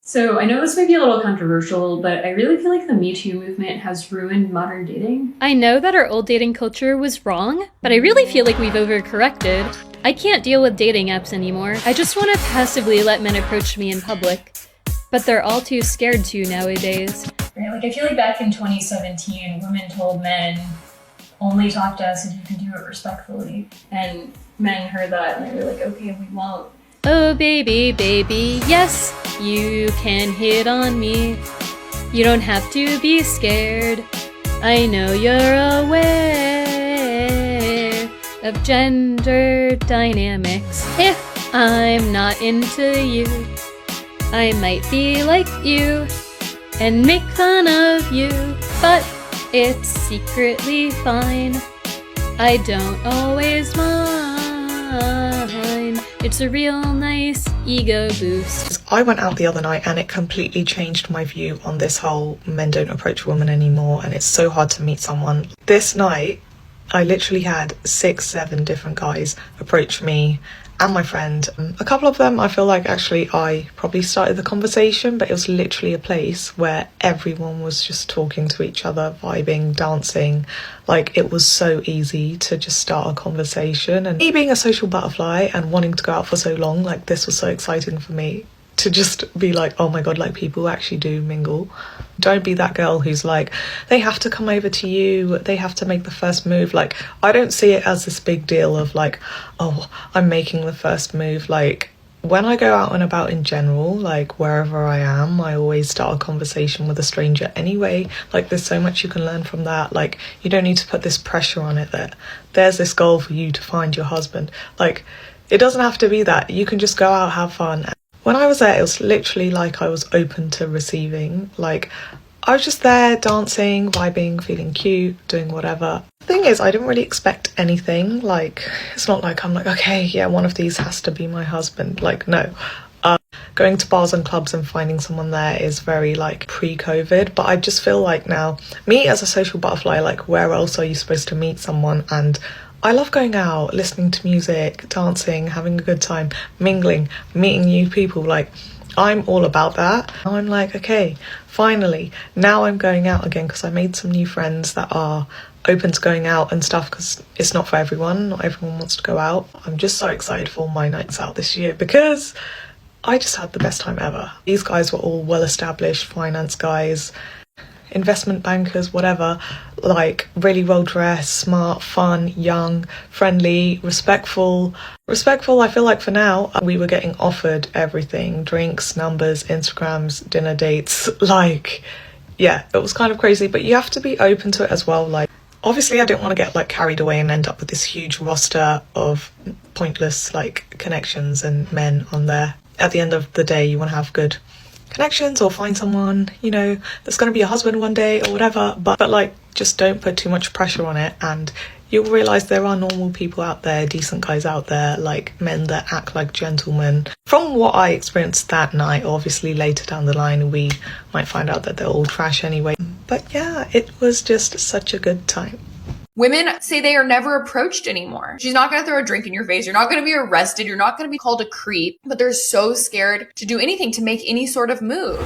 So I know this might be a little controversial, but I really feel like the Me Too movement has ruined modern dating. I know that our old dating culture was wrong, but I really feel like we've overcorrected. I can't deal with dating apps anymore. I just want to passively let men approach me in public. But they're all too scared to nowadays. Right? Like I feel like back in 2017, women told men, only talk to us if you can do it respectfully. And men heard that and they were like, okay, we won't. Oh baby, baby, yes, you can hit on me. You don't have to be scared. I know you're aware of gender dynamics. If I'm not into you, I might be like you and make fun of you, but it's secretly fine. I don't always mind. It's a real nice ego boost. I went out the other night and it completely changed my view on this whole men don't approach women anymore, and it's so hard to meet someone. This night, I literally had 6-7 different guys approach me and my friend. A couple of them, I feel like actually I probably started the conversation, but it was literally a place where everyone was just talking to each other, vibing, dancing. Like, it was so easy to just start a conversation. And me being a social butterfly and wanting to go out for so long, like, this was so exciting for me to just be like, oh my god, like, people actually do mingle. Don't be that girl who's like, they have to come over to you, they have to make the first move. Like, I don't see it as this big deal of like, oh, I'm making the first move. Like, when I go out and about in general, like wherever I am, I always start a conversation with a stranger anyway. Like, there's so much you can learn from that. Like, you don't need to put this pressure on it that there's this goal for you to find your husband. Like, it doesn't have to be that. You can just go out, have fun. When I was there, it was literally like I was open to receiving. Like, I was just there dancing, vibing, feeling cute, doing whatever. The thing is, I didn't really expect anything. Like, it's not like I'm like, okay, yeah, one of these has to be my husband. Like, no. Going to bars and clubs and finding someone there is very like pre-COVID, but I just feel like now, me as a social butterfly, like, where else are you supposed to meet someone? And I love going out, listening to music, dancing, having a good time, mingling, meeting new people. Like, I'm all about that. I'm like, okay, finally, now I'm going out again because I made some new friends that are open to going out and stuff, because it's not for everyone. Not everyone wants to go out. I'm just so excited for my nights out this year because I just had the best time ever. These guys were all well-established finance guys, investment bankers, whatever, like really well dressed, smart, fun, young, friendly, respectful. I feel like for now, we were getting offered everything: drinks, numbers, Instagrams, dinner dates. Like, yeah, it was kind of crazy, but you have to be open to it as well. Like, obviously I didn't want to get like carried away and end up with this huge roster of pointless like connections and men on there. At the end of the day, you want to have good connections or find someone, you know, that's going to be your husband one day or whatever, but like, just don't put too much pressure on it, and you'll realize there are normal people out there, decent guys out there, like men that act like gentlemen. From what I experienced that night, obviously later down the line we might find out that they're all trash anyway, but yeah, it was just such a good time. Women say they are never approached anymore. She's not going to throw a drink in your face. You're not going to be arrested. You're not going to be called a creep, but they're so scared to do anything, to make any sort of move.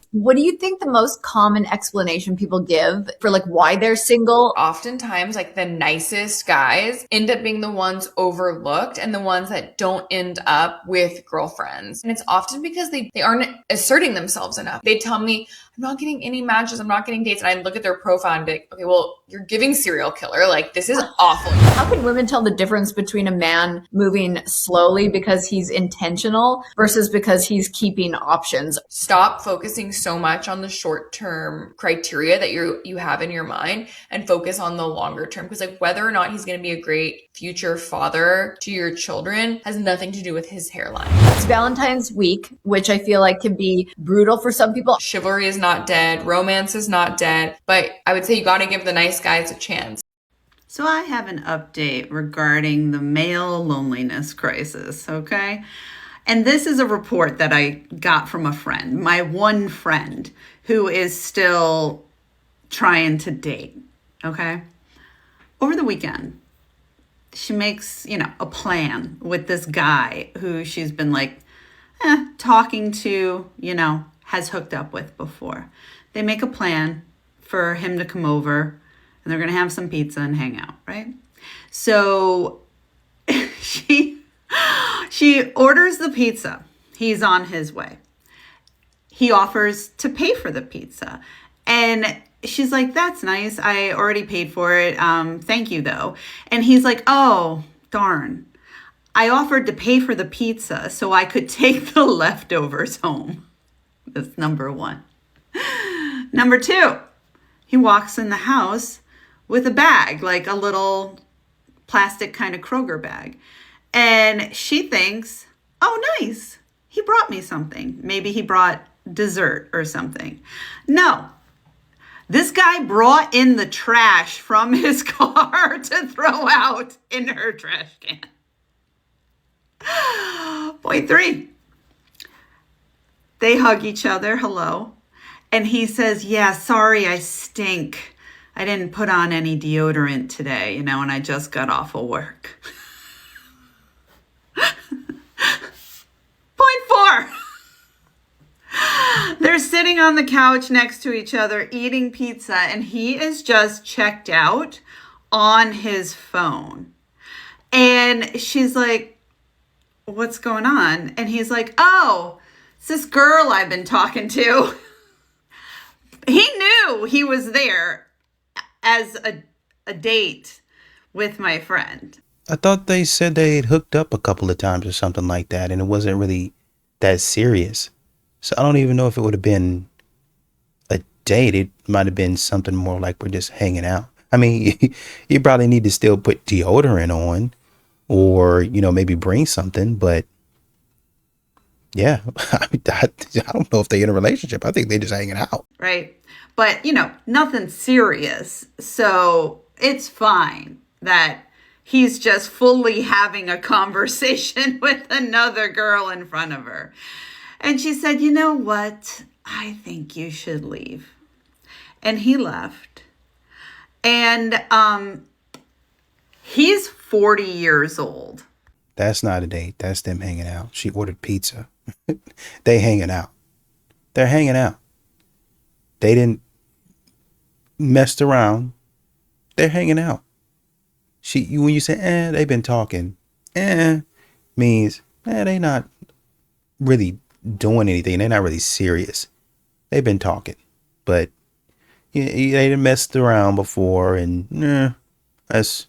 What do you think the most common explanation people give for like why they're single? Oftentimes, like, the nicest guys end up being the ones overlooked and the ones that don't end up with girlfriends. And it's often because they aren't asserting themselves enough. They tell me, I'm not getting any matches, I'm not getting dates. And I look at their profile and be like, okay, well, you're giving serial killer. Like, this is awful. How can women tell the difference between a man moving slowly because he's intentional versus because he's keeping options? Stop focusing so much on the short-term criteria that you have in your mind and focus on the longer term. Because like, whether or not he's going to be a great future father to your children has nothing to do with his hairline. It's Valentine's week, which I feel like can be brutal for some people. Chivalry is not dead. Romance is not dead. But I would say you got to give the nice guys a chance. So I have an update regarding the male loneliness crisis, okay? And this is a report that I got from a friend, my one friend, who is still trying to date, okay? Over the weekend, she makes, a plan with this guy who she's been like, talking to, has hooked up with before. They make a plan for him to come over, and they're going to have some pizza and hang out, right? So she orders the pizza. He's on his way. He offers to pay for the pizza. And she's like, that's nice. I already paid for it. Thank you, though. And he's like, oh, darn. I offered to pay for the pizza so I could take the leftovers home. That's number one. Number two, he walks in the house with a bag, like a little plastic kind of Kroger bag. And she thinks, oh, nice. He brought me something. Maybe he brought dessert or something. No. This guy brought in the trash from his car to throw out in her trash can. Point 3. They hug each other. Hello. And he says, yeah, sorry, I stink. I didn't put on any deodorant today, and I just got off of work. Point 4. They're sitting on the couch next to each other eating pizza, and he is just checked out on his phone. And she's like, what's going on? And he's like, oh, it's this girl I've been talking to. He knew he was there as a date with my friend. I thought they said they had hooked up a couple of times or something like that, and it wasn't really that serious. So I don't even know if it would have been a date. It might have been something more like we're just hanging out. I mean, you probably need to still put deodorant on or, maybe bring something. But yeah, I don't know if they're in a relationship. I think they're just hanging out. Right. But, nothing serious. So it's fine that he's just fully having a conversation with another girl in front of her. And she said, you know what? I think you should leave. And he left. And he's 40 years old. That's not a date. That's them hanging out. She ordered pizza. They hanging out. They're hanging out. They didn't mess around. They're hanging out. When you say, they've been talking, means, they not really doing anything. They're not really serious. They've been talking, but they didn't messed around before, and that's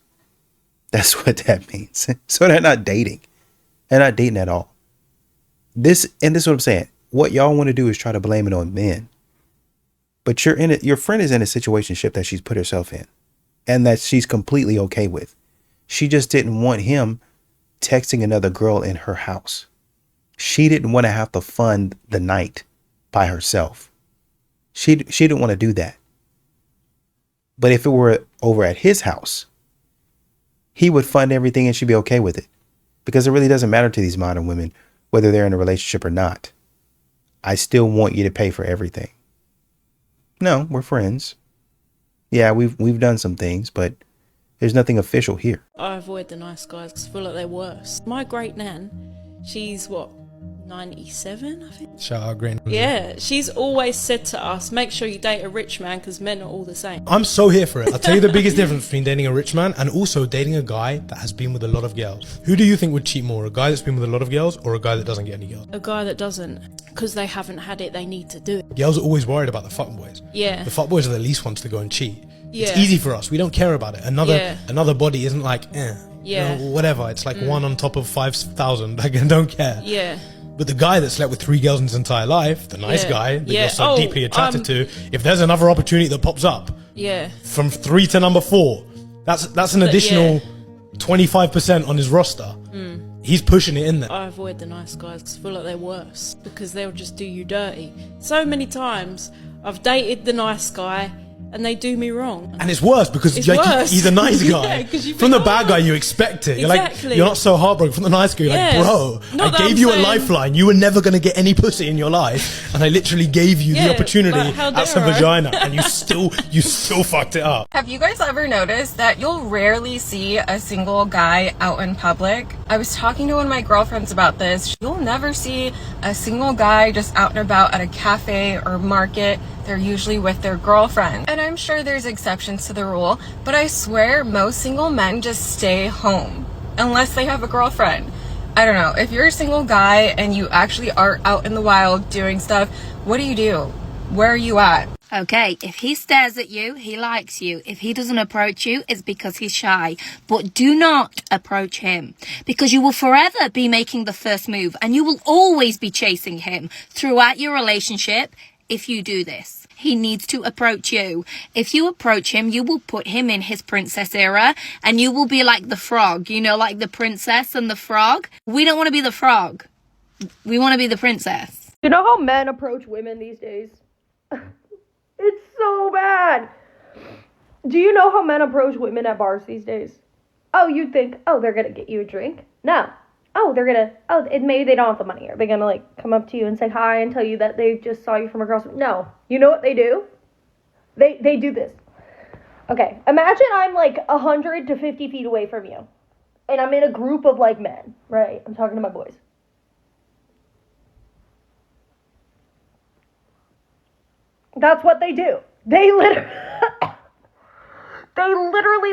what that means. So they're not dating. They're not dating at all. This is what I'm saying. What y'all want to do is try to blame it on men. But your friend is in a situationship that she's put herself in and that she's completely okay with. She just didn't want him texting another girl in her house. She didn't want to have to fund the night by herself. She didn't want to do that. But if it were over at his house, he would fund everything and she'd be okay with it. Because it really doesn't matter to these modern women whether they're in a relationship or not. I still want you to pay for everything. No, we're friends. Yeah, we've done some things, but there's nothing official here. I avoid the nice guys because I feel like they're worse. My great nan, she's 97, I think. Shout out Green. Yeah, she's always said to us, make sure you date a rich man because men are all the same. I'm so here for it. I'll tell you the biggest difference between dating a rich man and also dating a guy that has been with a lot of girls. Who do you think would cheat more? A guy that's been with a lot of girls or a guy that doesn't get any girls? A guy that doesn't, because they haven't had it, they need to do it. Girls are always worried about the fuckboys. Yeah. The fuckboys are the least ones to go and cheat. Yeah. It's easy for us. We don't care about it. Another body isn't like, whatever. It's like one on top of 5,000. Like, I don't care. Yeah. But the guy that slept with 3 girls in his entire life, the nice guy that you're so deeply attracted to, if there's another opportunity that pops up, from 3 to number 4, that's an additional 25% on his roster. He's pushing it in there. I avoid the nice guys because I feel like they're worse because they'll just do you dirty. So many times I've dated the nice guy and they do me wrong. And it's worse because It's like, worse. he's a nice guy. Yeah, 'cause you From the think, bad guy, oh, you expect it. You're exactly. like, you're not so heartbroken. From the nice guy, you're Yeah. like, bro, Not I that gave I'm you a saying- lifeline. You were never going to get any pussy in your life. And I literally gave you Yeah, the opportunity like, how at some dare I? vagina. And you still fucked it up. Have you guys ever noticed that you'll rarely see a single guy out in public? I was talking to one of my girlfriends about this. You'll never see a single guy just out and about at a cafe or market. They're usually with their girlfriend. And I'm sure there's exceptions to the rule, but I swear most single men just stay home unless they have a girlfriend. I don't know. If you're a single guy and you actually are out in the wild doing stuff, what do? Where are you at? Okay, if he stares at you, he likes you. If he doesn't approach you, it's because he's shy. But do not approach him, because you will forever be making the first move and you will always be chasing him throughout your relationship if you do this. He needs to approach you. If you approach him, you will put him in his princess era and you will be like the frog, you know, like the princess and the frog. We don't want to be the frog. We want to be the princess. You know how men approach women these days? It's so bad. Do you know how men approach women at bars these days? Oh, you'd think, oh, they're gonna get you a drink. No. Maybe they don't have the money. Are they gonna like come up to you and say hi and tell you that they just saw you from across? No. You know what they do? They do this. Okay, imagine I'm like 100 to 50 feet away from you. And I'm in a group of like men, right? I'm talking to my boys. That's what they do. They literally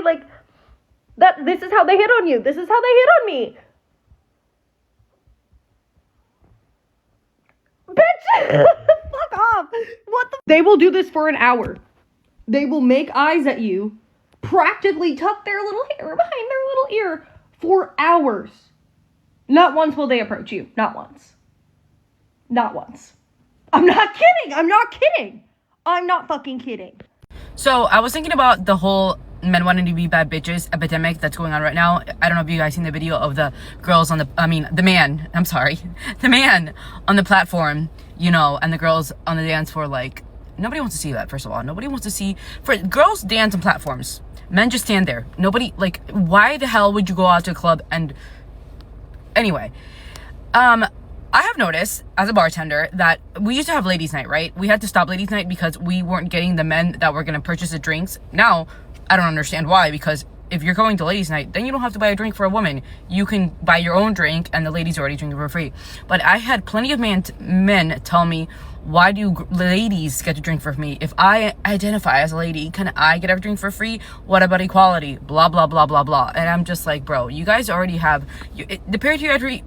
like that. This is how they hit on you. This is how they hit on me. Bitch, fuck off. What the? They will do this for an hour. They will make eyes at you, practically tuck their little hair behind their little ear for hours. Not once will they approach you. Not once. Not once. I'm not kidding. I'm not kidding. I'm not fucking kidding. So I was thinking about the whole men wanting to be bad bitches epidemic that's going on right now. I don't know if you guys seen the video of the girls on the man on the platform, you know, and the girls on the dance floor. Like, nobody wants to see that. First of all, nobody wants to see, for girls dance on platforms, men just stand there. Nobody, like, why the hell would you go out to a club? And anyway, I have noticed as a bartender that we used to have ladies' night, right? We had to stop ladies' night because we weren't getting the men that were going to purchase the drinks. Now, I don't understand why, because if you're going to ladies' night, then you don't have to buy a drink for a woman. You can buy your own drink and the ladies already drink it for free. But I had plenty of men tell me, why do ladies get to drink for me? If I identify as a lady, can I get a drink for free? What about equality? Blah, blah, blah, blah, blah. And I'm just like, bro, you guys already have, the patriarchy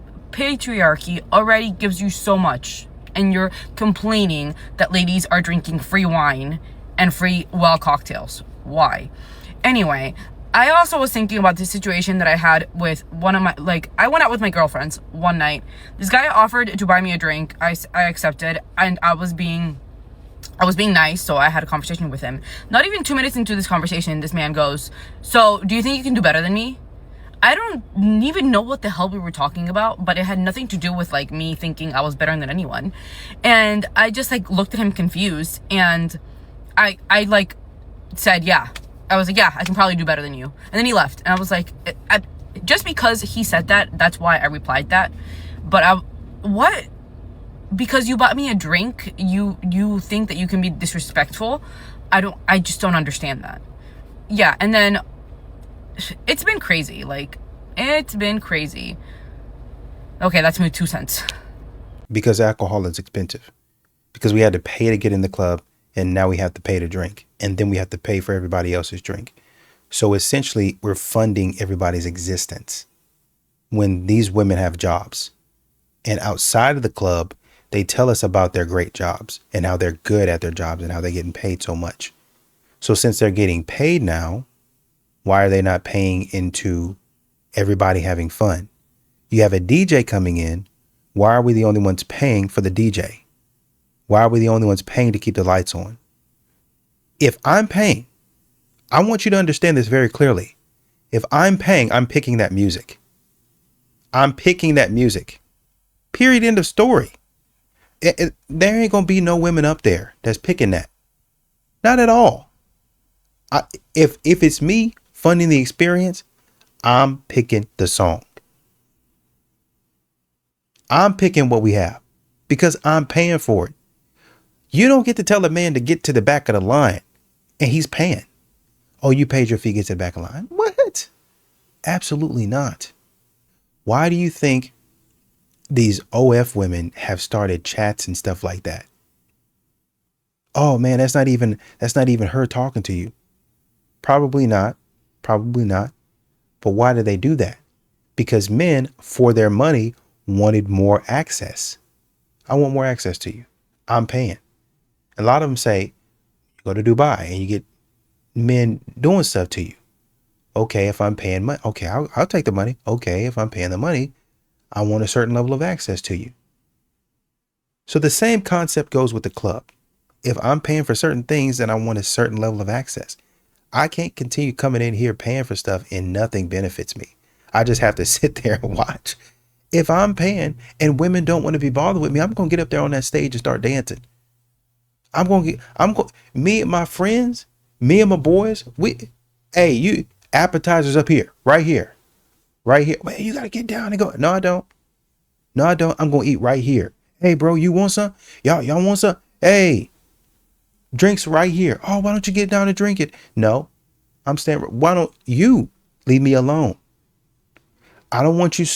already gives you so much, and you're complaining that ladies are drinking free wine and free wild cocktails. Why? Anyway, I also was thinking about the situation that I had with one of my, like, I went out with my girlfriends one night. This guy offered to buy me a drink. I accepted, and I was being nice, so I had a conversation with him. Not even 2 minutes into this conversation, this man goes, so do you think you can do better than me? I don't even know what the hell we were talking about, but it had nothing to do with like me thinking I was better than anyone. And I just like looked at him confused, and I like said, yeah. I was like, yeah, I can probably do better than you. And then he left, and I was like, just because he said that, that's why I replied that. But what? Because you bought me a drink, you think that you can be disrespectful? I just don't understand that. Yeah, and then it's been crazy. Like, it's been crazy. Okay, that's my 2 cents. Because alcohol is expensive. Because we had to pay to get in the club, and now we have to pay to drink. And then we have to pay for everybody else's drink. So essentially, we're funding everybody's existence when these women have jobs. And outside of the club, they tell us about their great jobs and how they're good at their jobs and how they're getting paid so much. So since they're getting paid now, why are they not paying into everybody having fun? You have a DJ coming in. Why are we the only ones paying for the DJ? Why are we the only ones paying to keep the lights on? If I'm paying, I want you to understand this very clearly. If I'm paying, I'm picking that music. I'm picking that music. Period. End of story. There ain't going to be no women up there that's picking that. Not at all. If it's me funding the experience, I'm picking the song. I'm picking what we have because I'm paying for it. You don't get to tell a man to get to the back of the line and he's paying. Oh, you paid your fee, get to the back of the line. What? Absolutely not. Why do you think these OF women have started chats and stuff like that? Oh man, that's not even her talking to you. Probably not. But why do they do that? Because men, for their money, wanted more access. I want more access to you. I'm paying. A lot of them say, go to Dubai and you get men doing stuff to you. Okay, if I'm paying money, okay, I'll take the money. Okay, if I'm paying the money, I want a certain level of access to you. So the same concept goes with the club. If I'm paying for certain things, then I want a certain level of access. I can't continue coming in here paying for stuff and nothing benefits me. I just have to sit there and watch. If I'm paying and women don't want to be bothered with me, I'm going to get up there on that stage and start dancing. Me and my friends, me and my boys, you appetizers up here, right here. Man, you got to get down and go. No, I don't. I'm going to eat right here. Hey, bro, you want some? Y'all want some? Hey, drinks right here. Oh, why don't you get down and drink it? No, I'm standing. Why don't you leave me alone? I don't want you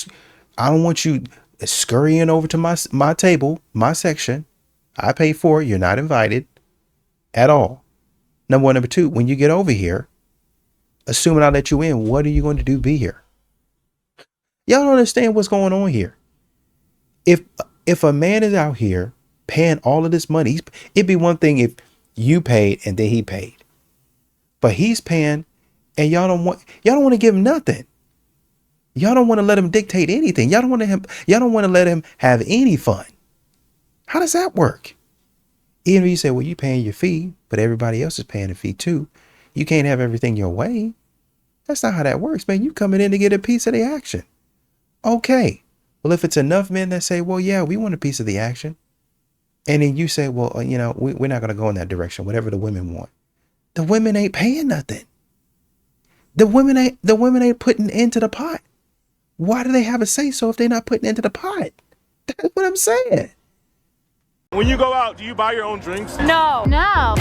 scurrying over to my table, my section. I pay for it. You're not invited at all. Number one. Number two, when you get over here, assuming I let you in, what are you going to do be here? Y'all don't understand what's going on here. If a man is out here paying all of this money, it'd be one thing if you paid and then he paid. But he's paying and y'all don't want to give him nothing. Y'all don't want to let him dictate anything. Y'all don't want to let him have any fun. How does that work? Even if you say, well, you're paying your fee, but everybody else is paying a fee too. You can't have everything your way. That's not how that works, man. You coming in to get a piece of the action. Okay. Well, if it's enough men that say, well, yeah, we want a piece of the action. And then you say, well, we're not going to go in that direction, whatever the women want. The women ain't paying nothing. The women ain't putting into the pot. Why do they have a say so if they're not putting into the pot? That's what I'm saying. When you go out, do you buy your own drinks? No. Never.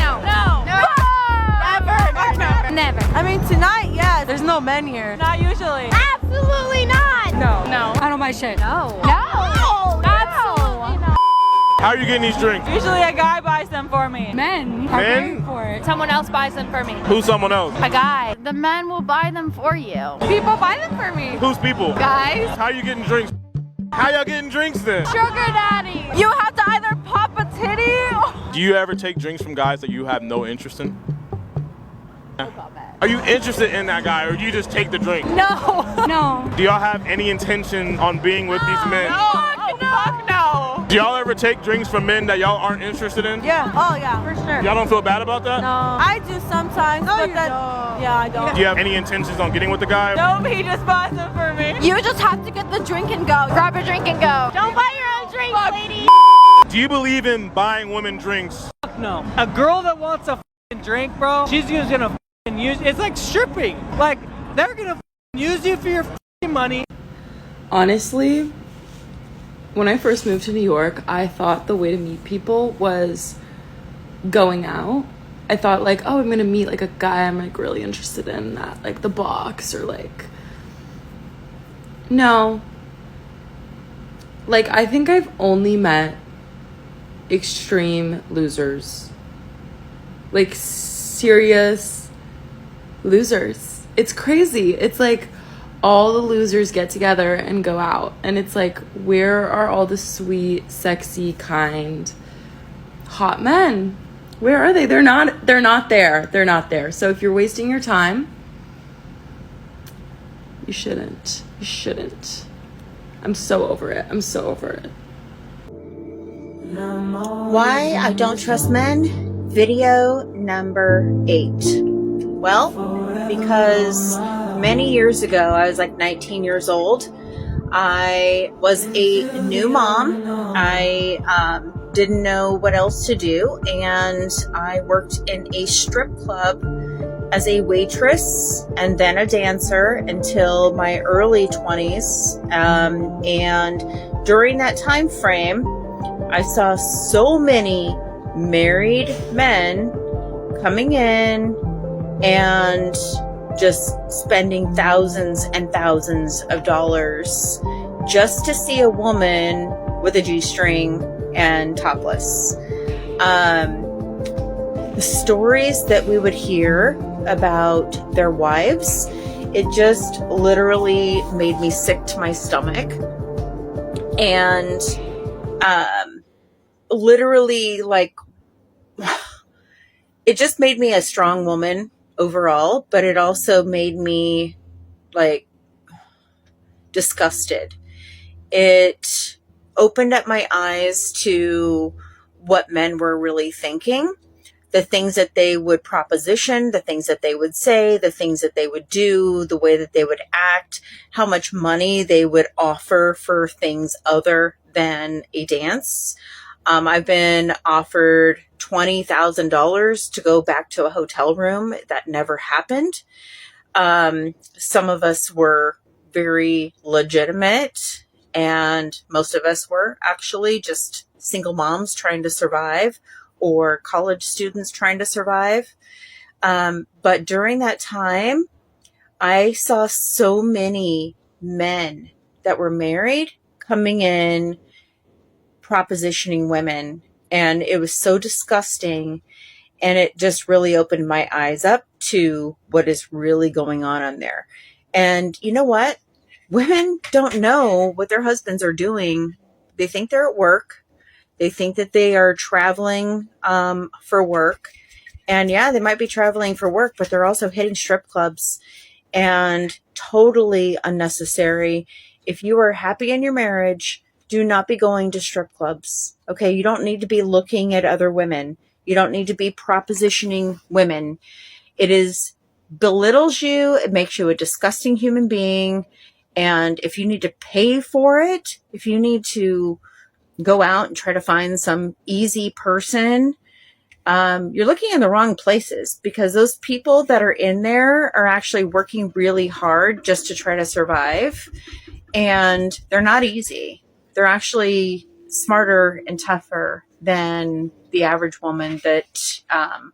I mean, tonight, yeah. There's no men here. Not usually. Absolutely not. No. I don't buy shit. No. Absolutely not. How are you getting these drinks? Usually a guy buys them for me. Men are paying for it. Someone else buys them for me. Who's someone else? A guy. The men will buy them for you. People buy them for me. Who's people? Guys. How are you getting drinks? How y'all getting drinks then? Sugar daddy. You have to either pop a titty. Do you ever take drinks from guys that you have no interest in? Are you interested in that guy or do you just take the drink? No. Do y'all have any intention on being with these men? Fuck no. Do y'all ever take drinks from men that y'all aren't interested in? Yeah. Oh yeah, for sure. Y'all don't feel bad about that? No. I do sometimes, but then, yeah, I don't. Do you have any intentions on getting with the guy? No, he just buys them for me. You just have to get the drink and go. Grab a drink and go. Don't buy your own drink, lady. Do you believe in buying women drinks? Fuck no. A girl that wants a drink, bro, she's just gonna use. It's like stripping. Like they're gonna use you for your money. Honestly, when I first moved to New York, I thought the way to meet people was going out. I thought like, oh, I'm gonna meet like a guy I'm like really interested in at like the box or like. No. Like I think I've only met extreme losers. Like serious losers. It's crazy. It's like all the losers get together and go out and it's like, where are all the sweet, sexy, kind, hot men? Where are they? They're not there. So if you're wasting your time, you shouldn't. I'm so over it. Why I don't trust men? Video number 8. Well, because many years ago, I was like 19 years old. I was a new mom. I didn't know what else to do, and I worked in a strip club as a waitress and then a dancer until my early 20s. And during that time frame, I saw so many married men coming in and just spending thousands and thousands of dollars just to see a woman with a G-string and topless. The stories that we would hear about their wives, it just literally made me sick to my stomach. And literally, like, it just made me a strong woman overall, but it also made me, like, disgusted. It opened up my eyes to what men were really thinking, the things that they would proposition, the things that they would say, the things that they would do, the way that they would act, how much money they would offer for things other than a dance. I've been offered $20,000 to go back to a hotel room. That never happened. Some of us were very legitimate, and most of us were actually just single moms trying to survive, or college students trying to survive. But during that time, I saw so many men that were married coming in, propositioning women, and it was so disgusting. And it just really opened my eyes up to what is really going on there. And you know what? Women don't know what their husbands are doing. They think they're at work. They think that they are traveling for work. And yeah, they might be traveling for work, but they're also hitting strip clubs, and totally unnecessary. If you are happy in your marriage, do not be going to strip clubs. Okay, you don't need to be looking at other women. You don't need to be propositioning women. It belittles you. It makes you a disgusting human being. And if you need to pay for it, if you need to go out and try to find some easy person, you're looking in the wrong places, because those people that are in there are actually working really hard just to try to survive. And they're not easy. They're actually smarter and tougher than the average woman that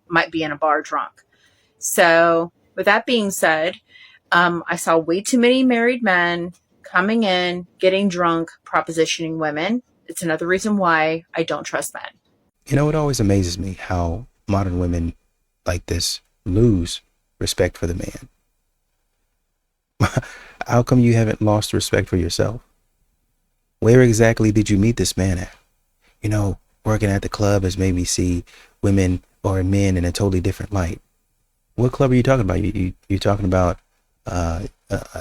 might be in a bar drunk. So with that being said, I saw way too many married men coming in, getting drunk, propositioning women. It's another reason why I don't trust men. You know, it always amazes me how modern women like this lose respect for the man. How come you haven't lost respect for yourself? Where exactly did you meet this man at? You know, working at the club has made me see women or men in a totally different light. What club are you talking about? You talking about a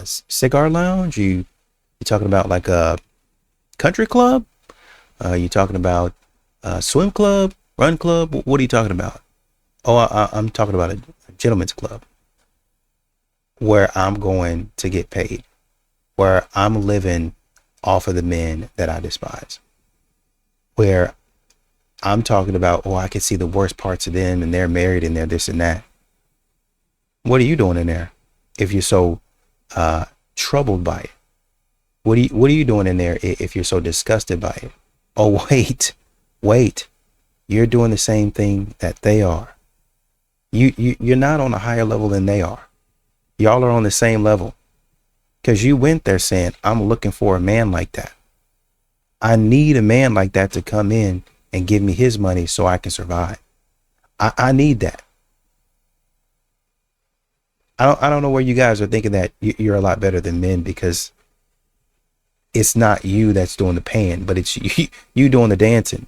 cigar lounge? You talking about like a country club? You talking about a swim club, run club? What are you talking about? Oh, I'm talking about a gentleman's club where I'm going to get paid, where I'm living off of the men that I despise, where I'm talking about, oh, I can see the worst parts of them and they're married and they're this and that. What are you doing in there if you're so troubled by it? What are you doing in there if you're so disgusted by it? Oh, wait. You're doing the same thing that they are. You're not on a higher level than they are. Y'all are on the same level, because you went there saying, I'm looking for a man like that. I need a man like that to come in and give me his money so I can survive. I need that. I don't know where you guys are thinking that you're a lot better than men, because it's not you that's doing the paying, but it's you doing the dancing.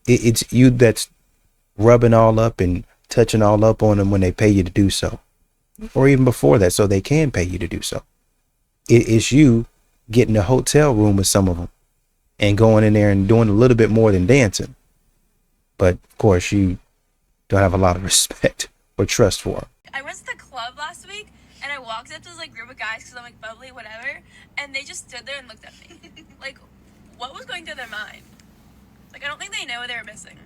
It's you that's rubbing all up and touching all up on them when they pay you to do so, or even before that, so they can pay you to do so. It's you getting a hotel room with some of them and going in there and doing a little bit more than dancing. But of course, you don't have a lot of respect or trust for them. I went to the club last week, and I walked up to this group of guys because I'm bubbly, whatever, and they just stood there and looked at me. What was going through their mind? I don't think they know what they were missing.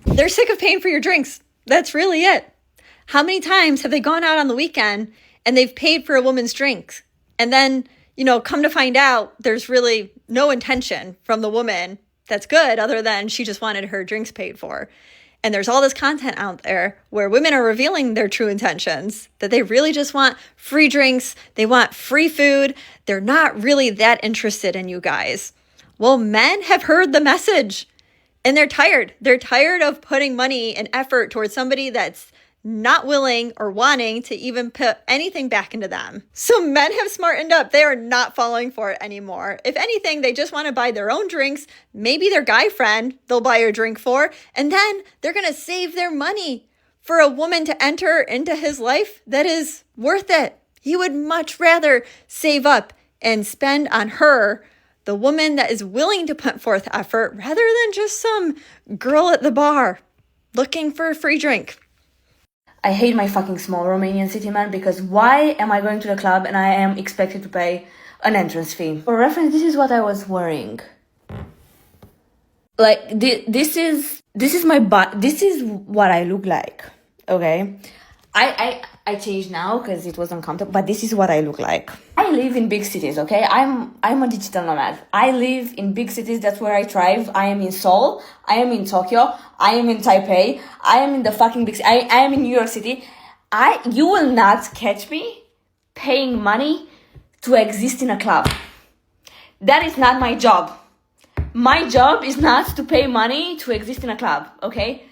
They're sick of paying for your drinks. That's really it. How many times have they gone out on the weekend and they've paid for a woman's drinks? And then, come to find out there's really no intention from the woman that's good other than she just wanted her drinks paid for. And there's all this content out there where women are revealing their true intentions, that they really just want free drinks, they want free food, they're not really that interested in you guys. Well, men have heard the message and they're tired. They're tired of putting money and effort towards somebody that's not willing or wanting to even put anything back into them. So men have smartened up. They are not falling for it anymore. If anything, they just want to buy their own drinks. Maybe their guy friend they'll buy a drink for, and then they're going to save their money for a woman to enter into his life that is worth it. He would much rather save up and spend on her, the woman that is willing to put forth effort, rather than just some girl at the bar looking for a free drink. I hate my fucking small Romanian city, man, because why am I going to the club and I am expected to pay an entrance fee? For reference, this is what I was wearing. Like, this is my butt. This is what I look like, okay? I changed now because it was uncomfortable, but this is what I look like. I live in big cities, okay? I'm a digital nomad. I live in big cities. That's where I thrive. I am in Seoul. I am in Tokyo. I am in Taipei. I am in the fucking big city. I am in New York City. You will not catch me paying money to exist in a club. That is not my job. My job is not to pay money to exist in a club, okay?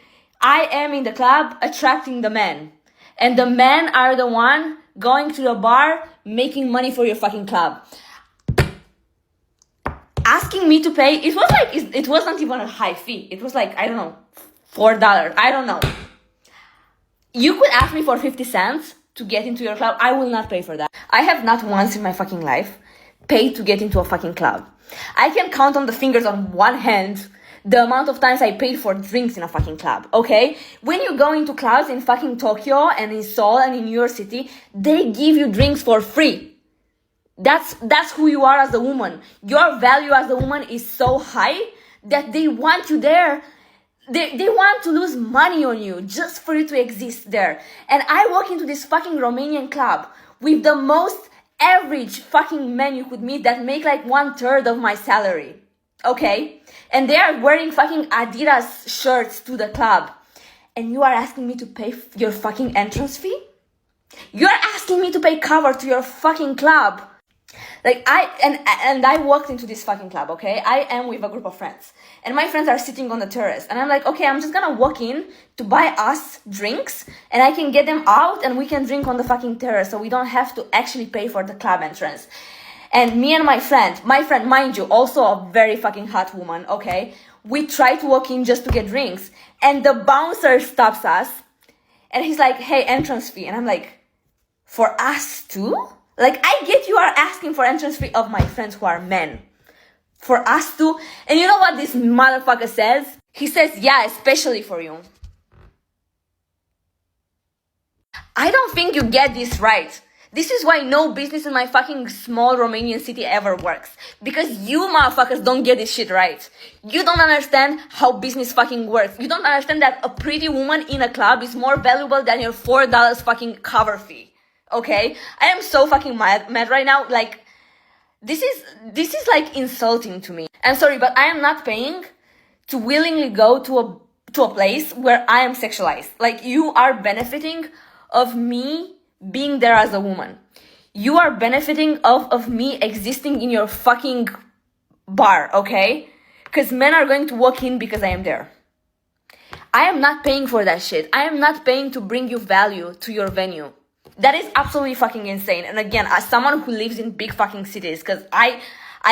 I am in the club attracting the men. And the men are the one going to the bar, making money for your fucking club. Asking me to pay, it was not even a high fee. It was like, I don't know, $4. I don't know. You could ask me for 50 cents to get into your club. I will not pay for that. I have not once in my fucking life paid to get into a fucking club. I can count on the fingers on one hand the amount of times I paid for drinks in a fucking club, okay? When you go into clubs in fucking Tokyo and in Seoul and in New York City, they give you drinks for free. That's who you are as a woman. Your value as a woman is so high that they want you there. They want to lose money on you just for you to exist there. And I walk into this fucking Romanian club with the most average fucking men you could meet that make like 1/3 of my salary. Okay? And they are wearing fucking Adidas shirts to the club. And you are asking me to pay your fucking entrance fee? You are asking me to pay cover to your fucking club. Like, I walked into this fucking club, okay? I am with a group of friends. And my friends are sitting on the terrace. And I'm like, okay, I'm just gonna walk in to buy us drinks. And I can get them out and we can drink on the fucking terrace. So we don't have to actually pay for the club entrance. And me and my friend, mind you, also a very fucking hot woman, okay? We try to walk in just to get drinks. And the bouncer stops us. And he's like, hey, entrance fee. And I'm like, for us too? Like, I get you are asking for entrance fee of my friends who are men. For us too? And you know what this motherfucker says? He says, yeah, especially for you. I don't think you get this right. This is why no business in my fucking small Romanian city ever works. Because you motherfuckers don't get this shit right. You don't understand how business fucking works. You don't understand that a pretty woman in a club is more valuable than your $4 fucking cover fee. Okay? I am so fucking mad right now. Like, this is like insulting to me. I'm sorry, but I am not paying to willingly go to a place where I am sexualized. Like, you are benefiting of me being there as a woman. You are benefiting of me existing in your fucking bar, okay? Because men are going to walk in because I am there. I am not paying for that shit. I am not paying to bring you value to your venue. That is absolutely fucking insane. And again, as someone who lives in big fucking cities, because I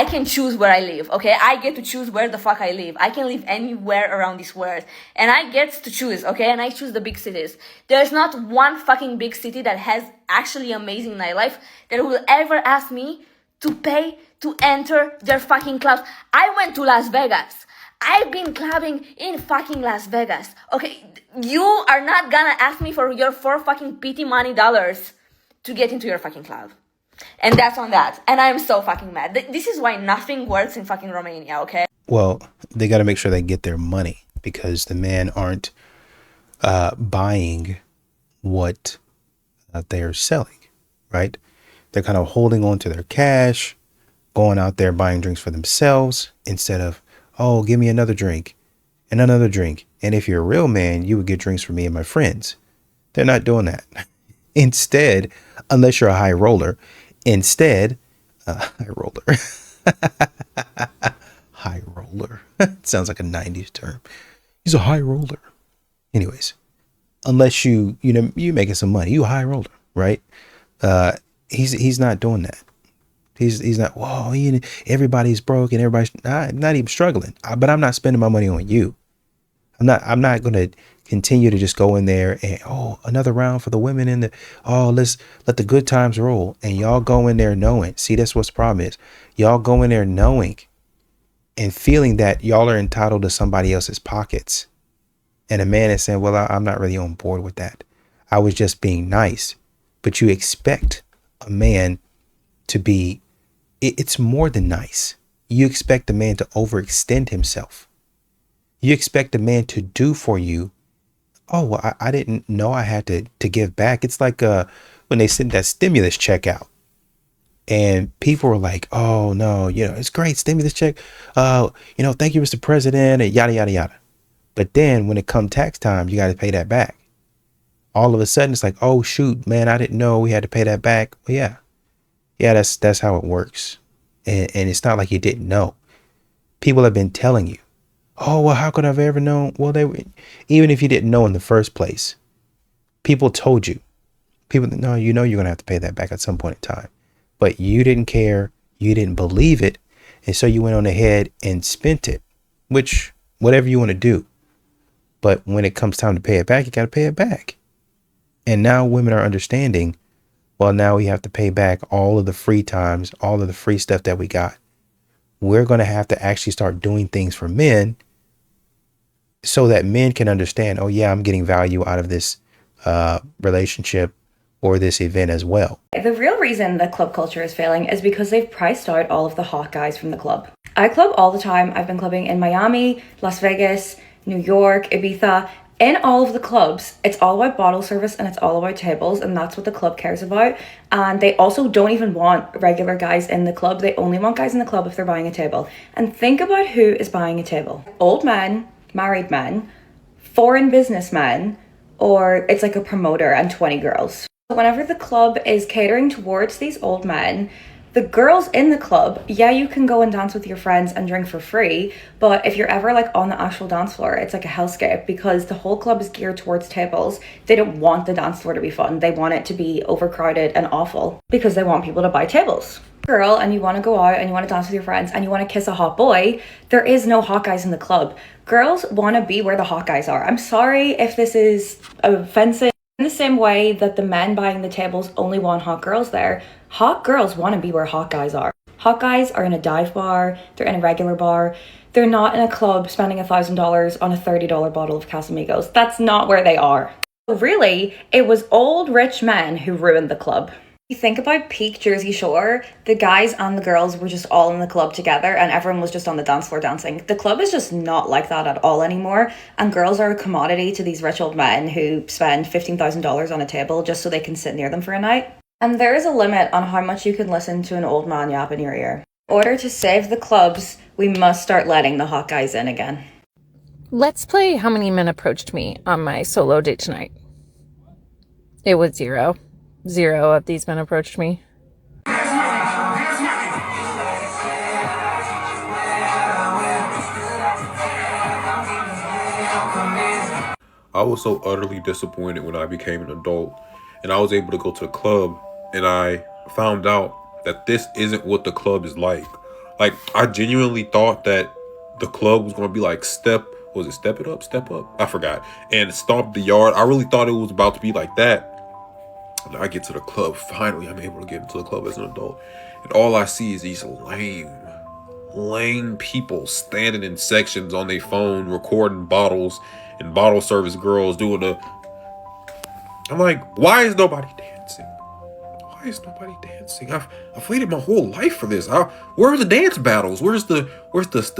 can choose where I live, okay? I get to choose where the fuck I live. I can live anywhere around this world. And I get to choose, okay? And I choose the big cities. There's not one fucking big city that has actually amazing nightlife that will ever ask me to pay to enter their fucking clubs. I went to Las Vegas. I've been clubbing in fucking Las Vegas. Okay, you are not gonna ask me for your $4 fucking PT money dollars to get into your fucking club. And that's on that. And I'm so fucking mad. This is why nothing works in fucking Romania, okay? Well, they got to make sure they get their money because the men aren't buying what they're selling, right? They're kind of holding on to their cash, going out there buying drinks for themselves instead of, oh, give me another drink and another drink. And if you're a real man, you would get drinks for me and my friends. They're not doing that. Instead, unless you're a high roller, high roller. High roller. Sounds like a 90s term. He's a high roller. Anyways, unless you making some money, you a high roller, right? He's not doing that. He's not, whoa, everybody's broke and everybody's not even struggling. But I'm not spending my money on you. I'm not going to continue to just go in there and, oh, another round for the women let's let the good times roll. And y'all go in there knowing, see, that's what's the problem is. Y'all go in there knowing and feeling that y'all are entitled to somebody else's pockets. And a man is saying, well, I'm not really on board with that. I was just being nice. But you expect a man to be, it's more than nice. You expect a man to overextend himself. You expect a man to do for you. Oh, well, I didn't know I had to give back. It's like when they sent that stimulus check out and people were like, oh, no, it's great. Stimulus check. Thank you, Mr. President, and yada, yada, yada. But then when it comes tax time, you got to pay that back. All of a sudden, it's like, oh, shoot, man, I didn't know we had to pay that back. Well, yeah, that's how it works. And it's not like you didn't know. People have been telling you. Oh, well, how could I have ever known? Well, even if you didn't know in the first place, people told you. People that know, you're going to have to pay that back at some point in time. But you didn't care. You didn't believe it. And so you went on ahead and spent it, which whatever you want to do. But when it comes time to pay it back, you got to pay it back. And now women are understanding, well, now we have to pay back all of the free times, all of the free stuff that we got. We're going to have to actually start doing things for men so that men can understand, oh, yeah, I'm getting value out of this relationship or this event as well. The real reason that club culture is failing is because they've priced out all of the hot guys from the club. I club all the time. I've been clubbing in Miami, Las Vegas, New York, Ibiza. In all of the clubs, it's all about bottle service and it's all about tables, and that's what the club cares about. And they also don't even want regular guys in the club. They only want guys in the club if they're buying a table. And think about who is buying a table. Old men, married men, foreign businessmen, or it's like a promoter and 20 girls. Whenever the club is catering towards these old men, the girls in the club, yeah, you can go and dance with your friends and drink for free, but if you're ever like on the actual dance floor, it's like a hellscape because the whole club is geared towards tables. They don't want the dance floor to be fun. They want it to be overcrowded and awful because they want people to buy tables. Girl, and you want to go out and you want to dance with your friends and you want to kiss a hot boy, there is no hot guys in the club. Girls want to be where the hot guys are. I'm sorry if this is offensive. In the same way that the men buying the tables only want hot girls there, hot girls want to be where hot guys are. Hot guys are in a dive bar, they're in a regular bar, they're not in a club spending $1,000 on a $30 bottle of Casamigos. That's not where they are. Really, it was old rich men who ruined the club. You think about peak Jersey Shore, the guys and the girls were just all in the club together and everyone was just on the dance floor dancing. The club is just not like that at all anymore, and girls are a commodity to these rich old men who spend $15,000 on a table just so they can sit near them for a night. And there is a limit on how much you can listen to an old man yap in your ear. In order to save the clubs, we must start letting the hot guys in again. Let's play how many men approached me on my solo date tonight. It was 0. 0 of these men approached me. I was so utterly disappointed when I became an adult and I was able to go to a club and I found out that this isn't what the club is like. Like, I genuinely thought that the club was going to be like Step It Up? Step Up? I forgot. And Stomp the Yard. I really thought it was about to be like that. And I get to the club. Finally, I'm able to get into the club as an adult. And all I see is these lame people standing in sections on their phone, recording bottles, and bottle service girls doing the... I'm like, why is nobody dancing? Why is nobody dancing? I've waited my whole life for this. Where are the dance battles? Where's the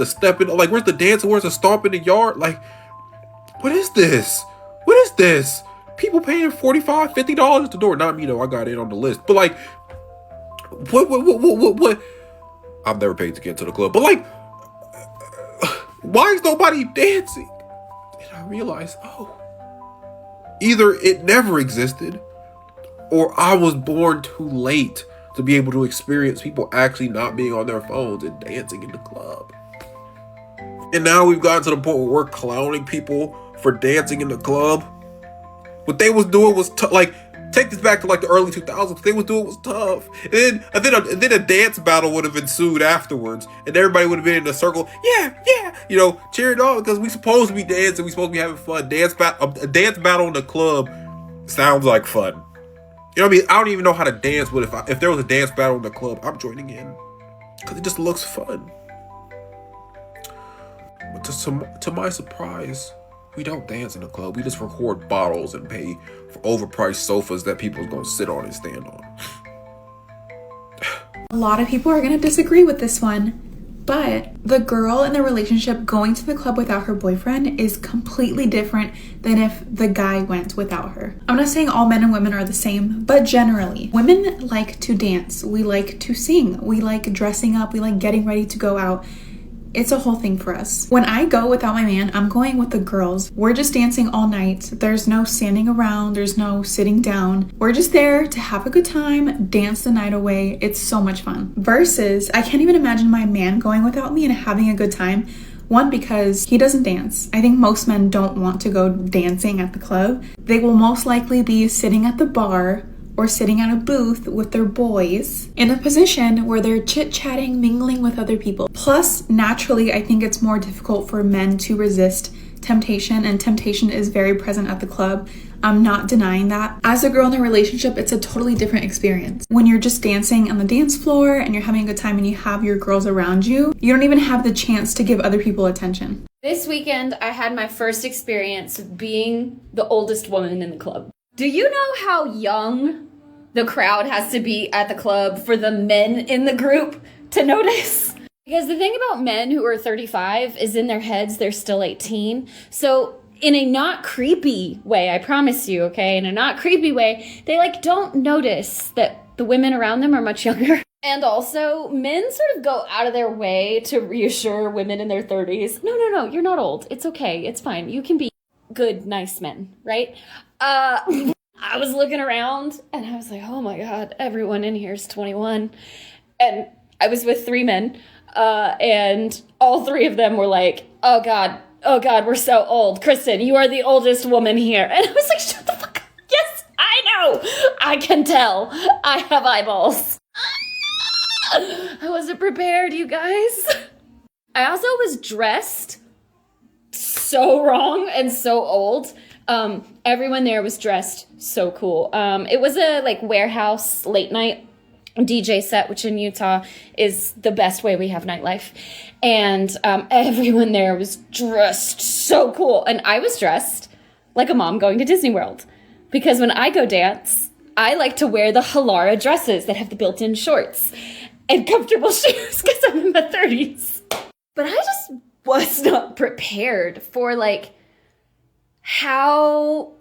step in? Like, where's the dance? Where's the stomp in the yard? Like, what is this? What is this? people paying $45, $50 at the door. Not me though, I got in on the list. But like, what? I've never paid to get into the club. But like, why is nobody dancing? And I realized, either it never existed, or I was born too late to be able to experience people actually not being on their phones and dancing in the club. And now we've gotten to the point where we're clowning people for dancing in the club. What they was doing was like, take this back to like the early 2000s. What they was doing was tough. And then a dance battle would have ensued afterwards, and everybody would have been in a circle, cheering on because we supposed to be dancing, we supposed to be having fun. A dance battle in the club sounds like fun. You know what I mean? I don't even know how to dance, but if there was a dance battle in the club, I'm joining in because it just looks fun. But to my surprise, we don't dance in the club. We just record bottles and pay for overpriced sofas that people's gonna sit on and stand on. A lot of people are gonna disagree with this one, but the girl in the relationship going to the club without her boyfriend is completely different than if the guy went without her. I'm not saying all men and women are the same, but generally, women like to dance. We like to sing. We like dressing up. We like getting ready to go out. It's a whole thing for us. When I go without my man, I'm going with the girls. We're just dancing all night. There's no standing around. There's no sitting down. We're just there to have a good time, dance the night away. It's so much fun. Versus, I can't even imagine my man going without me and having a good time. One, because he doesn't dance. I think most men don't want to go dancing at the club. They will most likely be sitting at the bar or sitting at a booth with their boys in a position where they're chit-chatting, mingling with other people. Plus, naturally, I think it's more difficult for men to resist temptation, and temptation is very present at the club. I'm not denying that. As a girl in a relationship, it's a totally different experience. When you're just dancing on the dance floor and you're having a good time and you have your girls around you, you don't even have the chance to give other people attention. This weekend, I had my first experience of being the oldest woman in the club. Do you know how young the crowd has to be at the club for the men in the group to notice? Because the thing about men who are 35 is in their heads, they're still 18. So in a not creepy way, I promise you, okay? In a not creepy way, they don't notice that the women around them are much younger. And also, men sort of go out of their way to reassure women in their 30s. No, you're not old. It's okay. It's fine. You can be good, nice men, right? I was looking around and I was like, oh my God, everyone in here is 21. And I was with 3 men, and all 3 of them were like, oh God, we're so old. Kristen, you are the oldest woman here. And I was like, shut the fuck up. Yes, I know. I can tell. I have eyeballs. I wasn't prepared, you guys. I also was dressed so wrong and so old. Everyone there was dressed so cool. It was a warehouse late night DJ set, which in Utah is the best way we have nightlife. And everyone there was dressed so cool. And I was dressed like a mom going to Disney World. Because when I go dance, I like to wear the Halara dresses that have the built-in shorts and comfortable shoes because I'm in my 30s. But I just was not prepared for how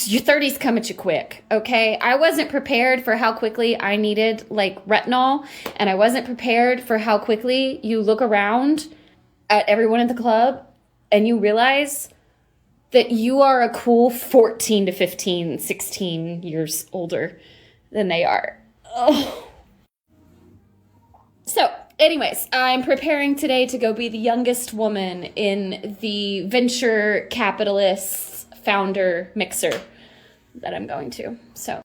your 30s come at you quick, okay? I wasn't prepared for how quickly I needed retinol, and I wasn't prepared for how quickly you look around at everyone in the club and you realize that you are a cool 14 to 15, 16 years older than they are. Oh. So, anyways, I'm preparing today to go be the youngest woman in the venture capitalist founder mixer that I'm going to. So,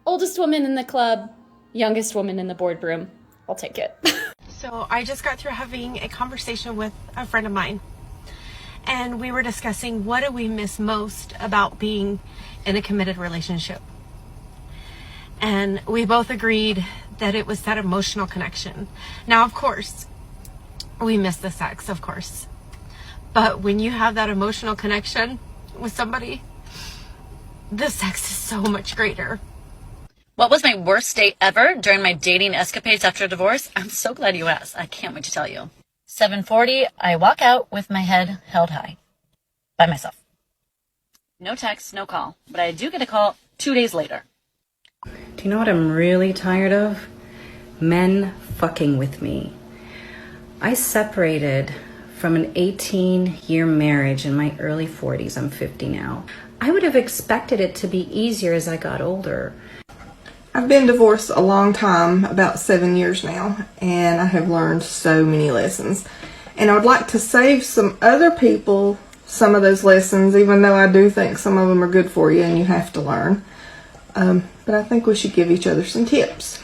oldest woman in the club, youngest woman in the boardroom. I'll take it. So I just got through having a conversation with a friend of mine, and we were discussing what do we miss most about being in a committed relationship. And we both agreed that it was that emotional connection. Now, of course, we miss the sex, of course. But when you have that emotional connection with somebody, the sex is so much greater. What was my worst date ever during my dating escapades after a divorce? I'm so glad you asked. I can't wait to tell you. 7:40, I walk out with my head held high by myself. No text, no call. But I do get a call 2 days later. Do you know what I'm really tired of? Men fucking with me. I separated from an 18-year marriage in my early 40s. I'm 50 now. I would have expected it to be easier as I got older. I've been divorced a long time, about 7 years now, and I have learned so many lessons. And I would like to save some other people some of those lessons, even though I do think some of them are good for you and you have to learn. But I think we should give each other some tips.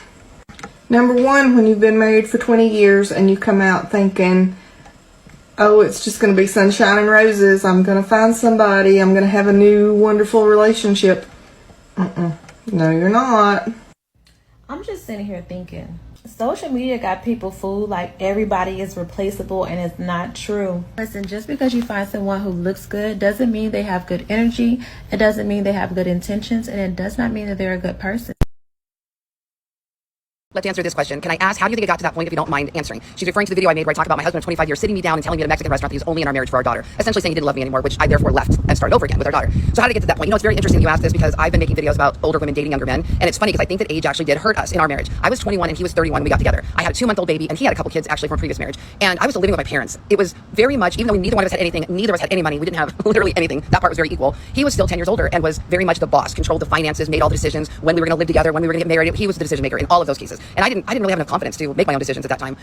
Number one, when you've been married for 20 years and you come out thinking, oh, it's just going to be sunshine and roses, I'm going to find somebody, I'm going to have a new wonderful relationship. No, you're not. I'm just sitting here thinking, social media got people fooled like everybody is replaceable, and it's not true. Listen, just because you find someone who looks good doesn't mean they have good energy, it doesn't mean they have good intentions, and it does not mean that they're a good person. Let's answer this question. Can I ask, how do you think it got to that point if you don't mind answering? She's referring to the video I made where I talk about my husband of 25 years sitting me down and telling me at a Mexican restaurant that he was only in our marriage for our daughter. Essentially saying he didn't love me anymore, which I therefore left and started over again with our daughter. So how did it get to that point? You know, it's very interesting that you asked this because I've been making videos about older women dating younger men. And it's funny because I think that age actually did hurt us in our marriage. I was 21 and he was 31 when we got together. I had a 2-month-old baby and he had a couple kids actually from a previous marriage. And I was still living with my parents. It was very much, even though neither one of us had anything, neither of us had any money, we didn't have literally anything. That part was very equal. He was still 10 years older and was very much the boss, controlled the finances, made all the decisions, when we were going to live together, when we were going to get married. He was the decision maker in all of those cases. And I didn't really have enough confidence to make my own decisions at that time.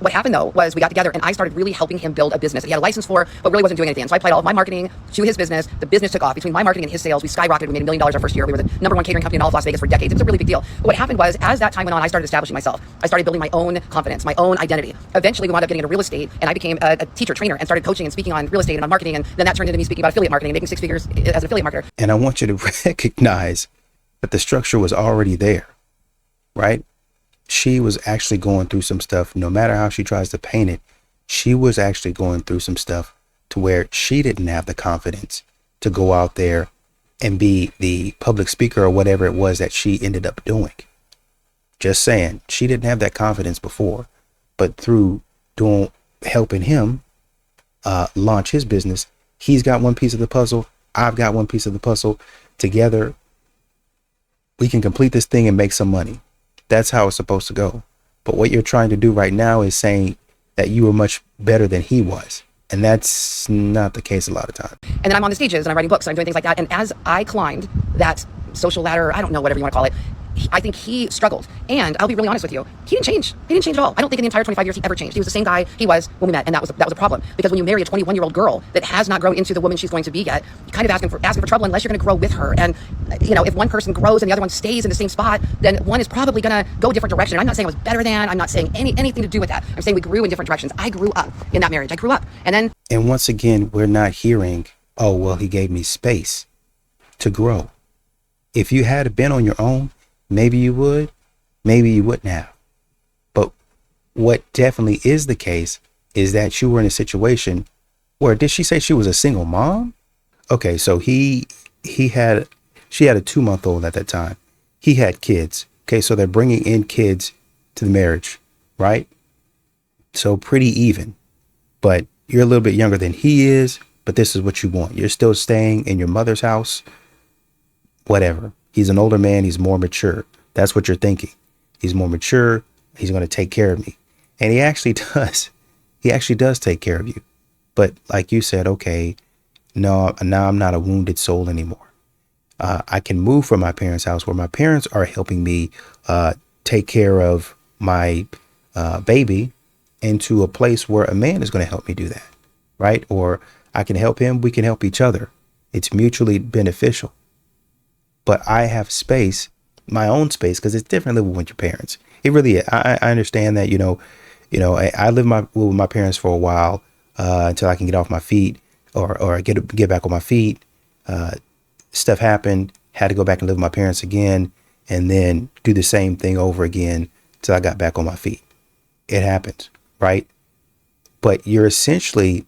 What happened though was we got together and I started really helping him build a business that he had a license for, but really wasn't doing anything. So I applied all of my marketing to his business. The business took off. Between my marketing and his sales, we skyrocketed. We made $1 million our first year. We were the #1 catering company in all of Las Vegas for decades. It was a really big deal. But what happened was, as that time went on, I started establishing myself. I started building my own confidence, my own identity. Eventually, we wound up getting into real estate, and I became a teacher, trainer, and started coaching and speaking on real estate and on marketing. And then that turned into me speaking about affiliate marketing, making 6 figures as an affiliate marketer. And I want you to recognize that the structure was already there, right? She was actually going through some stuff. No matter how she tries to paint it, she was actually going through some stuff to where she didn't have the confidence to go out there and be the public speaker or whatever it was that she ended up doing. Just saying, she didn't have that confidence before, but through helping him launch his business, he's got one piece of the puzzle. I've got one piece of the puzzle. Together, we can complete this thing and make some money. That's how it's supposed to go. But what you're trying to do right now is saying that you were much better than he was. And that's not the case a lot of times. And then I'm on the stages and I'm writing books and I'm doing things like that. And as I climbed that social ladder, I don't know, whatever you want to call it, I think he struggled. And I'll be really honest with you, he didn't change. He didn't change at all. I don't think in the entire 25 years he ever changed. He was the same guy he was when we met, and that was a problem. Because when you marry a 21-year-old girl that has not grown into the woman she's going to be yet, you're kind of asking for trouble unless you're going to grow with her. And you know, if one person grows and the other one stays in the same spot, then one is probably going to go a different direction. And I'm not saying I was better than. I'm not saying anything to do with that. I'm saying we grew in different directions. I grew up in that marriage. I grew up, and then. And once again, we're not hearing, oh well, he gave me space to grow. If you had been on your own, maybe you would, maybe you wouldn't have. But what definitely is the case is that you were in a situation where, did she say she was a single mom? Okay, so she had a 2-month-old at that time. He had kids. Okay, so they're bringing in kids to the marriage, right? So pretty even. But you're a little bit younger than he is, but this is what you want. You're still staying in your mother's house. Whatever. He's an older man. He's more mature. That's what you're thinking. He's more mature. He's going to take care of me. And he actually does. He actually does take care of you. But like you said, okay, no, now I'm not a wounded soul anymore. I can move from my parents' house where my parents are helping me take care of my baby into a place where a man is going to help me do that. Right? Or I can help him. We can help each other. It's mutually beneficial. But I have space, my own space, because it's different living with your parents. It really is. I understand that, I lived with my parents for a while until I can get off my feet or get back on my feet. Stuff happened, had to go back and live with my parents again, and then do the same thing over again till I got back on my feet. It happens, right? But you're essentially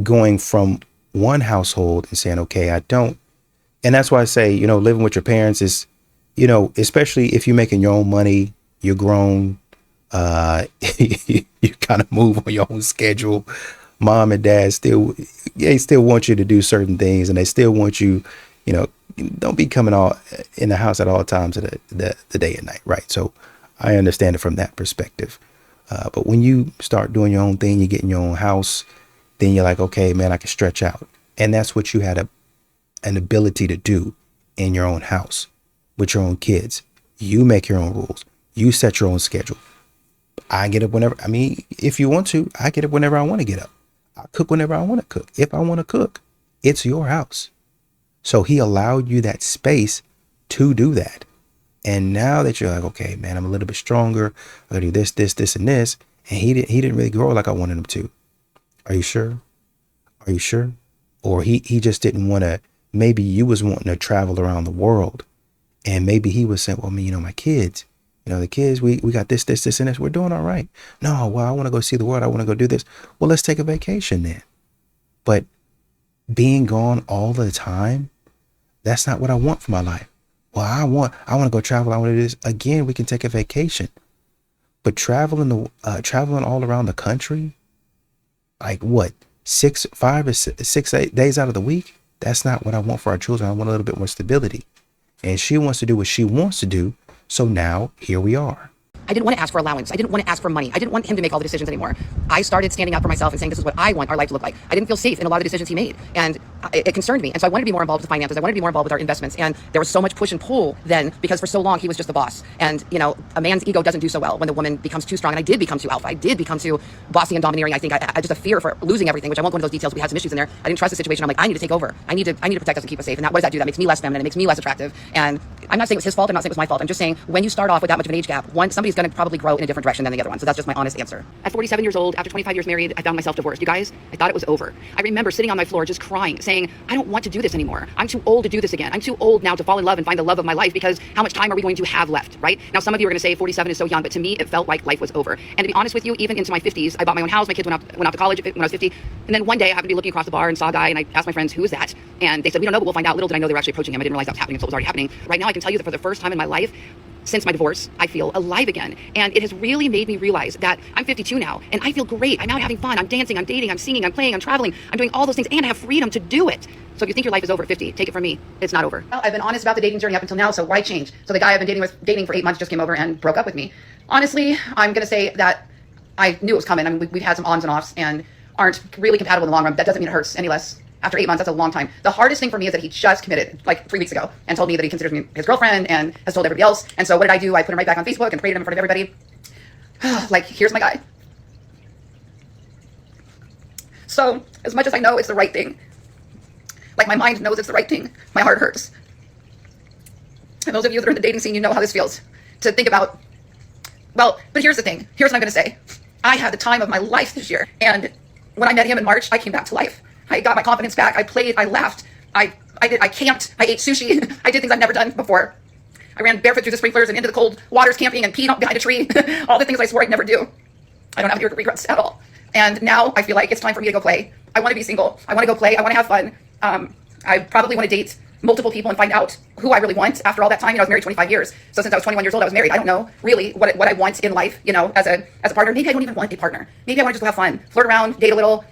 going from one household and saying, okay, I don't. And that's why I say, living with your parents is, especially if you're making your own money, you're grown, you kind of move on your own schedule. mom and dad they still want you to do certain things, and they still want you, don't be coming all in the house at all times of the day and night, right? So I understand it from that perspective. But when you start doing your own thing, you get in your own house, then you're like, okay, man, I can stretch out. And that's what you had an ability to do in your own house with your own kids. You make your own rules. You set your own schedule. I get up whenever, if you want to, I get up whenever I want to get up. I cook whenever I want to cook. If I want to cook, it's your house. So he allowed you that space to do that. And now that you're like, okay, man, I'm a little bit stronger. I gotta do this, and this. And he didn't really grow like I wanted him to. Are you sure? Are you sure? Or he just didn't want to, maybe you was wanting to travel around the world. And maybe he was saying, well, my kids, the kids, we got this, and this. We're doing all right. No, well, I want to go see the world. I want to go do this. Well, let's take a vacation then. But being gone all the time, that's not what I want for my life. Well, I want to go travel. I want to do this. Again, we can take a vacation. But traveling all around the country, like what, 5 or 6 8 days out of the week, that's not what I want for our children. I want a little bit more stability. And she wants to do what she wants to do. So now here we are. I didn't want to ask for allowance. I didn't want to ask for money. I didn't want him to make all the decisions anymore. I started standing up for myself and saying, this is what I want our life to look like. I didn't feel safe in a lot of the decisions he made. And it concerned me. And so I wanted to be more involved with the finances. I wanted to be more involved with our investments. And there was so much push and pull then, because for so long he was just the boss. And, a man's ego doesn't do so well when the woman becomes too strong. And I did become too alpha. I did become too bossy and domineering. I think I just a fear for losing everything, which I won't go into those details. We had some issues in there. I didn't trust the situation. I'm like, I need to take over. I need to protect us and keep us safe. And what does that do? That makes me less feminine. It makes me less attractive. And I'm not saying it was his fault. I'm not saying it was my fault. I'm just saying when you start off with that much of an age gap, somebody's going to probably grow in a different direction than the other one. So that's just my honest answer. At 47 years old, after 25 years married, I found myself divorced. You guys, I thought it was over. I remember sitting on my floor just crying, saying, I don't want to do this anymore. I'm too old to do this again. I'm too old now to fall in love and find the love of my life, because how much time are we going to have left, right? Now, some of you are going to say 47 is so young, but to me, it felt like life was over. And to be honest with you, even into my 50s, I bought my own house. My kids went off to college when I was 50. And then one day I happened to be looking across the bar and saw a guy, and I asked my friends, who is that? And they said, we don't know, but we'll find out. Little did I know they were actually approaching him. I didn't realize that was happening until it was already happening. Right now, I can tell you that for the first time in my life, since my divorce, I feel alive again. And it has really made me realize that I'm 52 now, and I feel great. I'm out having fun. I'm dancing, I'm dating, I'm singing, I'm playing, I'm traveling. I'm doing all those things, and I have freedom to do it. So if you think your life is over at 50, take it from me. It's not over. Well, I've been honest about the dating journey up until now, so why change? So the guy I've been dating for 8 months just came over and broke up with me. Honestly, I'm going to say that I knew it was coming. I mean, we've had some ons and offs and aren't really compatible in the long run. That doesn't mean it hurts any less. After 8 months, that's a long time. The hardest thing for me is that he just committed like 3 weeks ago and told me that he considers me his girlfriend and has told everybody else. And so what did I do? I put him right back on Facebook and paraded him in front of everybody. Like, here's my guy. So as much as I know it's the right thing, like my mind knows it's the right thing, my heart hurts. And those of you that are in the dating scene, you know how this feels to think about. Well, but here's the thing. Here's what I'm going to say. I had the time of my life this year. And when I met him in March, I came back to life. I got my confidence back. I played, I laughed, I camped, I ate sushi. I did things I've never done before. I ran barefoot through the sprinklers and into the cold waters camping and peed behind a tree. All the things I swore I'd never do. I don't have any regrets at all. And now I feel like it's time for me to go play. I want to be single. I want to go play. I want to have fun. I probably want to date multiple people and find out who I really want after all that time. I was married 25 years. So since I was 21 years old, I was married. I don't know really what I want in life, as a partner. Maybe I don't even want a partner. Maybe I want to just have fun, flirt around, date a little,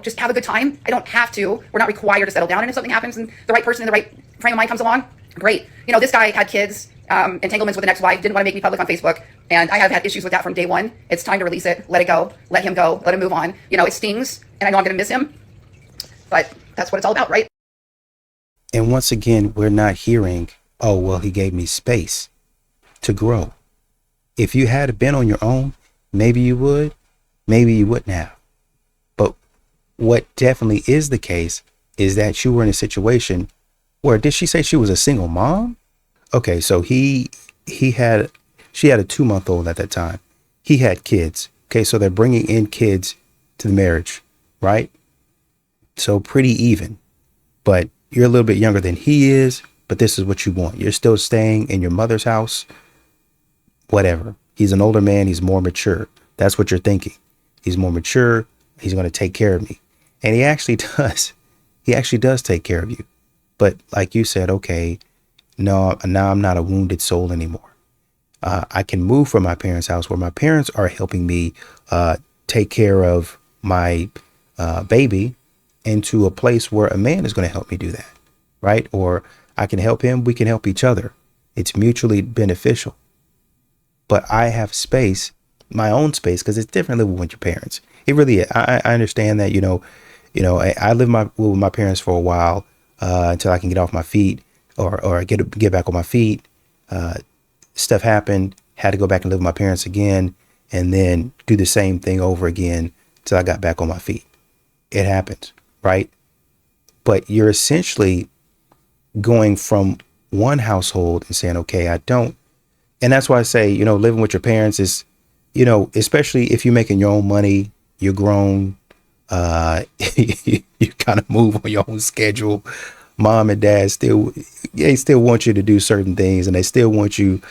just have a good time. I don't have to. We're not required to settle down. And if something happens and the right person in the right frame of mind comes along, great. This guy had kids, entanglements with an ex-wife, didn't want to make me public on Facebook. And I have had issues with that from day one. It's time to release it, let it go, let him go, let him move on. It stings and I know I'm going to miss him, but that's what it's all about, right? And once again, we're not hearing, oh, well, he gave me space to grow. If you had been on your own, maybe you would, maybe you wouldn't have. But what definitely is the case is that you were in a situation where, did she say she was a single mom? Okay, so she had a 2-month-old at that time. He had kids. Okay, so they're bringing in kids to the marriage, right? So pretty even, but you're a little bit younger than he is, but this is what you want. You're still staying in your mother's house, whatever. He's an older man. He's more mature. That's what you're thinking. He's more mature. He's going to take care of me. And he actually does. He actually does take care of you. But like you said, okay, no, now I'm not a wounded soul anymore. I can move from my parents' house where my parents are helping me take care of my baby into a place where a man is going to help me do that, right? Or I can help him. We can help each other. It's mutually beneficial. But I have space, my own space, because it's different living with your parents. It really is. I understand that, I lived with my parents for a while until I can get off my feet or get back on my feet. Stuff happened, had to go back and live with my parents again, and then do the same thing over again till I got back on my feet. It happens, right? But you're essentially going from one household and saying, okay, I don't. And that's why I say, living with your parents is, especially if you're making your own money, you're grown, you kind of move on your own schedule. Mom and dad still want you to do certain things, and they still want you,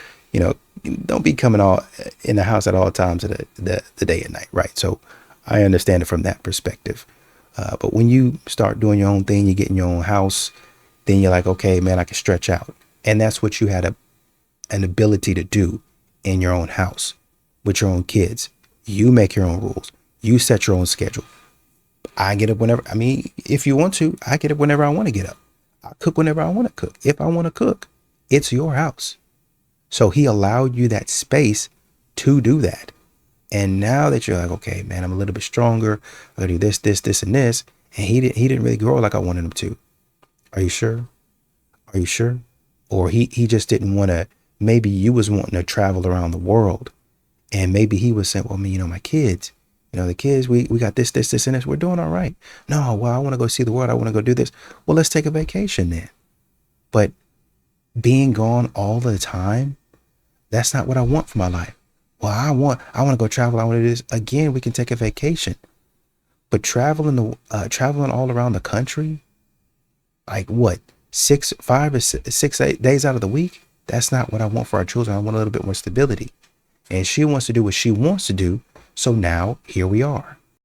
don't be coming all in the house at all times of the day and night, right? So I understand it from that perspective. But when you start doing your own thing, you get in your own house, then you're like, okay, man, I can stretch out. And that's what you had an ability to do in your own house with your own kids. You make your own rules. You set your own schedule. I get up whenever, if you want to, I get up whenever I want to get up. I cook whenever I want to cook. If I want to cook, it's your house. So he allowed you that space to do that. And now that you're like, okay, man, I'm a little bit stronger. I gotta do this, and this. And he didn't really grow like I wanted him to. Are you sure? Are you sure? Or he just didn't want to, maybe you was wanting to travel around the world. And maybe he was saying, well, my kids, the kids, we got this, and this. We're doing all right. No, well, I want to go see the world. I want to go do this. Well, let's take a vacation then. But being gone all the time, that's not what I want for my life. Well, I want to go travel. I want to do this. Again, we can take a vacation. But traveling all around the country, like what, 5 or 6 8 days out of the week, that's not what I want for our children. I want a little bit more stability. And she wants to do what she wants to do. So now here we are.